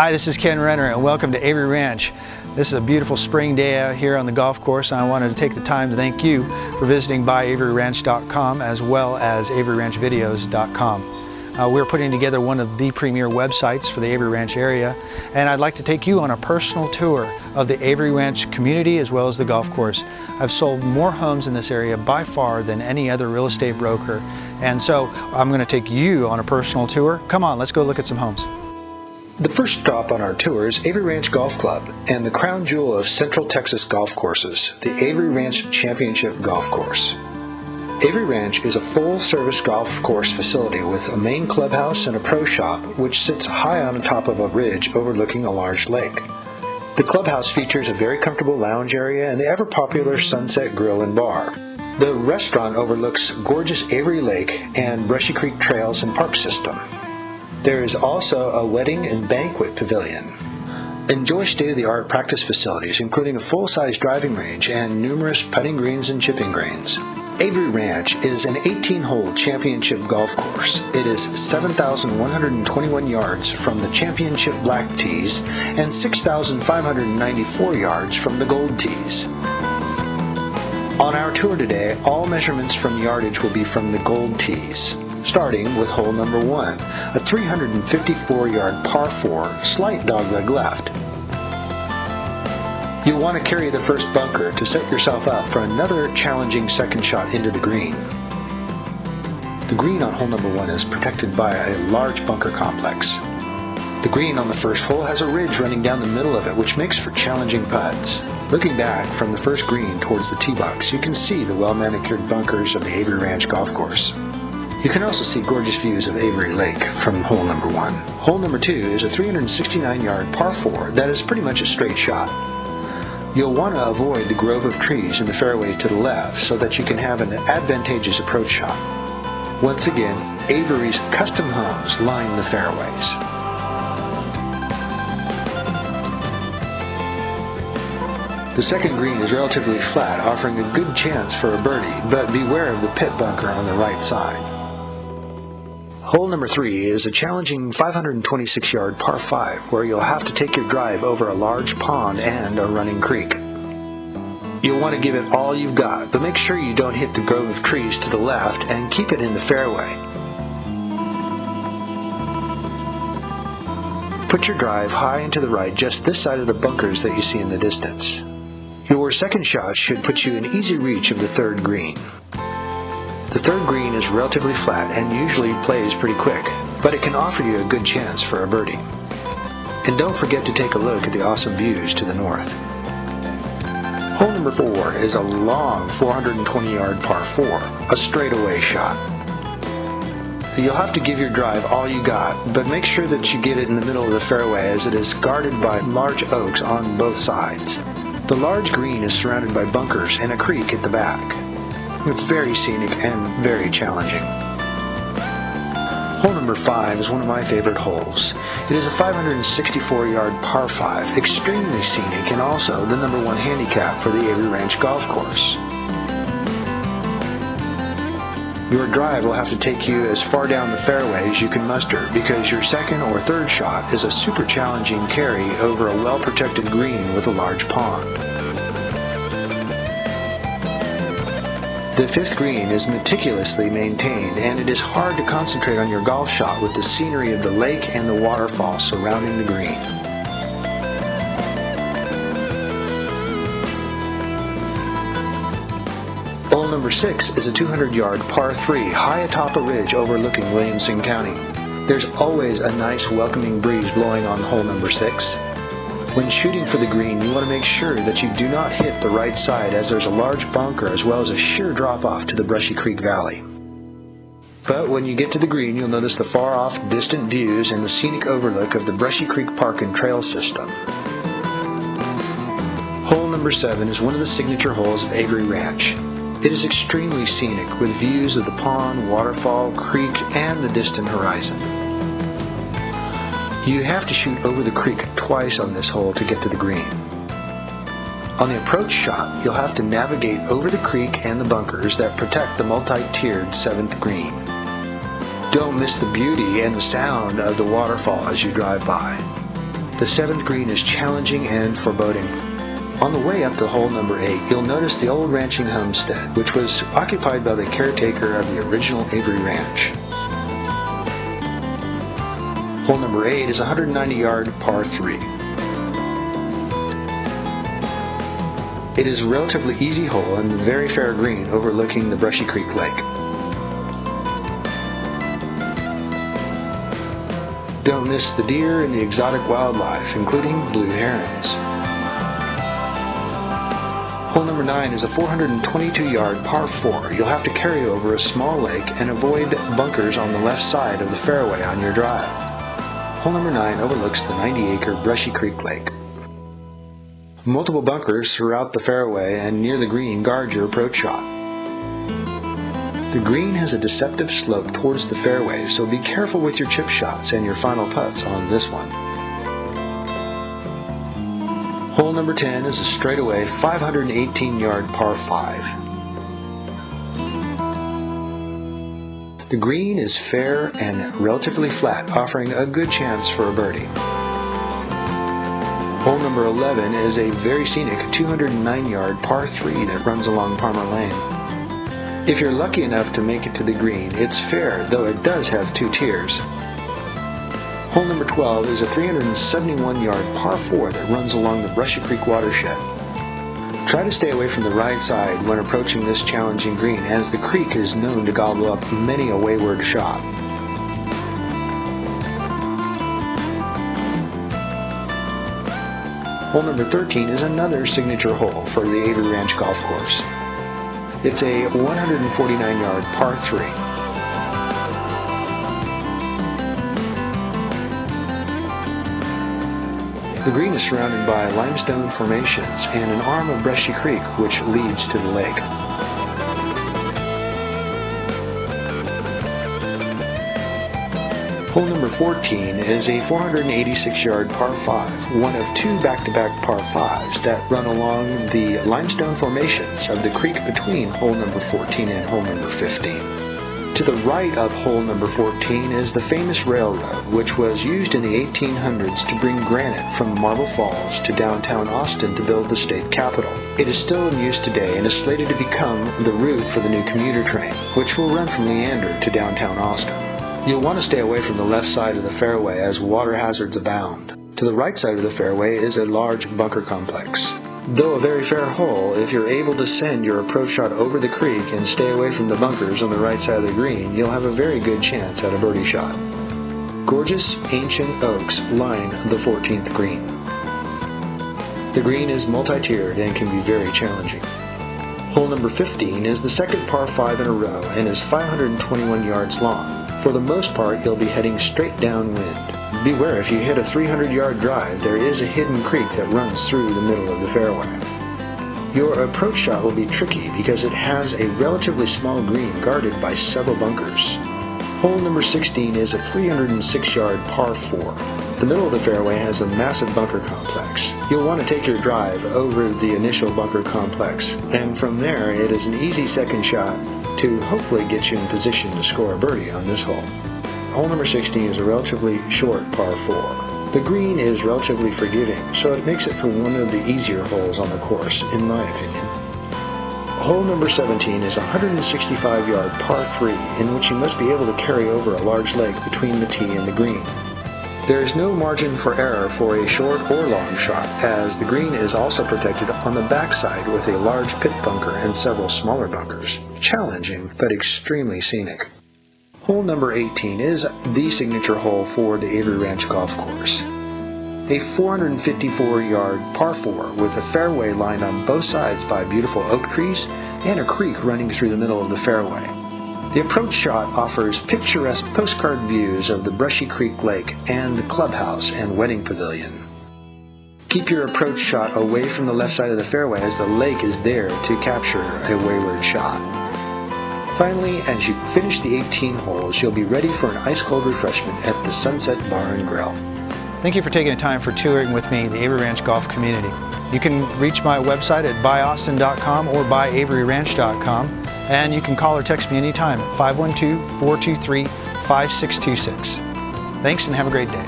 Hi, this is Kenn Renner and welcome to Avery Ranch. This is a beautiful spring day out here on the golf course, and I wanted to take the time to thank you for visiting byaveryranch.com as well as averyranchvideos.com. We're putting together one of the premier websites for the Avery Ranch area, and I'd like to take you on a personal tour of the Avery Ranch community as well as the golf course. I've sold more homes in this area by far than any other real estate broker, and so I'm going to take you on a personal tour. Come on, let's go look at some homes. The first stop on our tour is Avery Ranch Golf Club and the crown jewel of Central Texas golf courses, the Avery Ranch Championship Golf Course. Avery Ranch is a full-service golf course facility with a main clubhouse and a pro shop which sits high on top of a ridge overlooking a large lake. The clubhouse features a very comfortable lounge area and the ever-popular Sunset Grill and Bar. The restaurant overlooks gorgeous Avery Lake and Brushy Creek trails and park system. There is also a wedding and banquet pavilion. Enjoy state-of-the-art practice facilities, including a full-size driving range and numerous putting greens and chipping greens. Avery Ranch is an 18-hole championship golf course. It is 7,121 yards from the championship black tees and 6,594 yards from the gold tees. On our tour today, all measurements from yardage will be from the gold tees. Starting with hole number 1, a 354-yard par 4, slight dogleg left. You'll want to carry the first bunker to set yourself up for another challenging second shot into the green. The green on hole number 1 is protected by a large bunker complex. The green on the first hole has a ridge running down the middle of it, which makes for challenging putts. Looking back from the first green towards the tee box, you can see the well-manicured bunkers of the Avery Ranch Golf Course. You can also see gorgeous views of Avery Lake from hole number 1. Hole number 2 is a 369-yard par 4 that is pretty much a straight shot. You'll want to avoid the grove of trees in the fairway to the left so that you can have an advantageous approach shot. Once again, Avery's custom homes line the fairways. The second green is relatively flat, offering a good chance for a birdie, but beware of the pit bunker on the right side. Hole number 3 is a challenging 526-yard par 5 where you'll have to take your drive over a large pond and a running creek. You'll want to give it all you've got, but make sure you don't hit the grove of trees to the left and keep it in the fairway. Put your drive high and to the right, just this side of the bunkers that you see in the distance. Your second shot should put you in easy reach of the third green. The third green is relatively flat and usually plays pretty quick, but it can offer you a good chance for a birdie. And don't forget to take a look at the awesome views to the north. Hole number 4 is a long 420-yard par 4, a straightaway shot. You'll have to give your drive all you got, but make sure that you get it in the middle of the fairway as it is guarded by large oaks on both sides. The large green is surrounded by bunkers and a creek at the back. It's very scenic and very challenging. Hole number 5 is one of my favorite holes. It is a 564-yard par 5, extremely scenic and also the number 1 handicap for the Avery Ranch Golf Course. Your drive will have to take you as far down the fairway as you can muster because your second or third shot is a super challenging carry over a well-protected green with a large pond. The fifth green is meticulously maintained, and it is hard to concentrate on your golf shot with the scenery of the lake and the waterfall surrounding the green. Hole number 6 is a 200-yard par 3 high atop a ridge overlooking Williamson County. There's always a nice welcoming breeze blowing on hole number 6. When shooting for the green, you want to make sure that you do not hit the right side as there's a large bunker as well as a sheer drop-off to the Brushy Creek Valley. But when you get to the green, you'll notice the far-off distant views and the scenic overlook of the Brushy Creek Park and Trail system. Hole number 7 is one of the signature holes of Avery Ranch. It is extremely scenic with views of the pond, waterfall, creek, and the distant horizon. You have to shoot over the creek twice on this hole to get to the green. On the approach shot, you'll have to navigate over the creek and the bunkers that protect the multi-tiered 7th green. Don't miss the beauty and the sound of the waterfall as you drive by. The 7th green is challenging and foreboding. On the way up to hole number 8, you'll notice the old ranching homestead, which was occupied by the caretaker of the original Avery Ranch. Hole number 8 is a 190-yard par 3. It is a relatively easy hole and very fair green overlooking the Brushy Creek Lake. Don't miss the deer and the exotic wildlife, including blue herons. Hole number 9 is a 422-yard par 4. You'll have to carry over a small lake and avoid bunkers on the left side of the fairway on your drive. Hole number 9 overlooks the 90-acre Brushy Creek Lake. Multiple bunkers throughout the fairway and near the green guard your approach shot. The green has a deceptive slope towards the fairway, so be careful with your chip shots and your final putts on this one. Hole number 10 is a straightaway 518-yard par 5. The green is fair and relatively flat, offering a good chance for a birdie. Hole number 11 is a very scenic 209-yard par 3 that runs along Palmer Lane. If you're lucky enough to make it to the green, it's fair, though it does have 2 tiers. Hole number 12 is a 371-yard par 4 that runs along the Brushy Creek watershed. Try to stay away from the right side when approaching this challenging green, as the creek is known to gobble up many a wayward shot. Hole number 13 is another signature hole for the Avery Ranch Golf Course. It's a 149-yard par 3. The green is surrounded by limestone formations and an arm of Brushy Creek which leads to the lake. Hole number 14 is a 486-yard par 5, one of 2 back-to-back par 5s that run along the limestone formations of the creek between hole number 14 and hole number 15. To the right of hole number 14 is the famous railroad, which was used in the 1800s to bring granite from Marble Falls to downtown Austin to build the state capitol. It is still in use today and is slated to become the route for the new commuter train, which will run from Leander to downtown Austin. You'll want to stay away from the left side of the fairway as water hazards abound. To the right side of the fairway is a large bunker complex. Though a very fair hole, if you're able to send your approach shot over the creek and stay away from the bunkers on the right side of the green, you'll have a very good chance at a birdie shot. Gorgeous ancient oaks line the 14th green. The green is multi-tiered and can be very challenging. Hole number 15 is the second par 5 in a row and is 521 yards long. For the most part, you'll be heading straight downwind. Beware, if you hit a 300-yard drive, there is a hidden creek that runs through the middle of the fairway. Your approach shot will be tricky because it has a relatively small green guarded by several bunkers. Hole number 16 is a 306-yard par 4. The middle of the fairway has a massive bunker complex. You'll want to take your drive over the initial bunker complex, and from there it is an easy second shot to hopefully get you in position to score a birdie on this hole. Hole number 16 is a relatively short par 4. The green is relatively forgiving, so it makes it for one of the easier holes on the course, in my opinion. Hole number 17 is a 165-yard par 3 in which you must be able to carry over a large lake between the tee and the green. There is no margin for error for a short or long shot, as the green is also protected on the backside with a large pit bunker and several smaller bunkers. Challenging, but extremely scenic. Hole number 18 is the signature hole for the Avery Ranch Golf Course. A 454-yard par 4 with a fairway lined on both sides by beautiful oak trees and a creek running through the middle of the fairway. The approach shot offers picturesque postcard views of the Brushy Creek Lake and the clubhouse and wedding pavilion. Keep your approach shot away from the left side of the fairway as the lake is there to capture a wayward shot. Finally, as you finish the 18 holes, you'll be ready for an ice-cold refreshment at the Sunset Bar and Grill. Thank you for taking the time for touring with me the Avery Ranch Golf community. You can reach my website at buyaustin.com or byaveryranch.com, and you can call or text me anytime at 512-423-5626. Thanks and have a great day.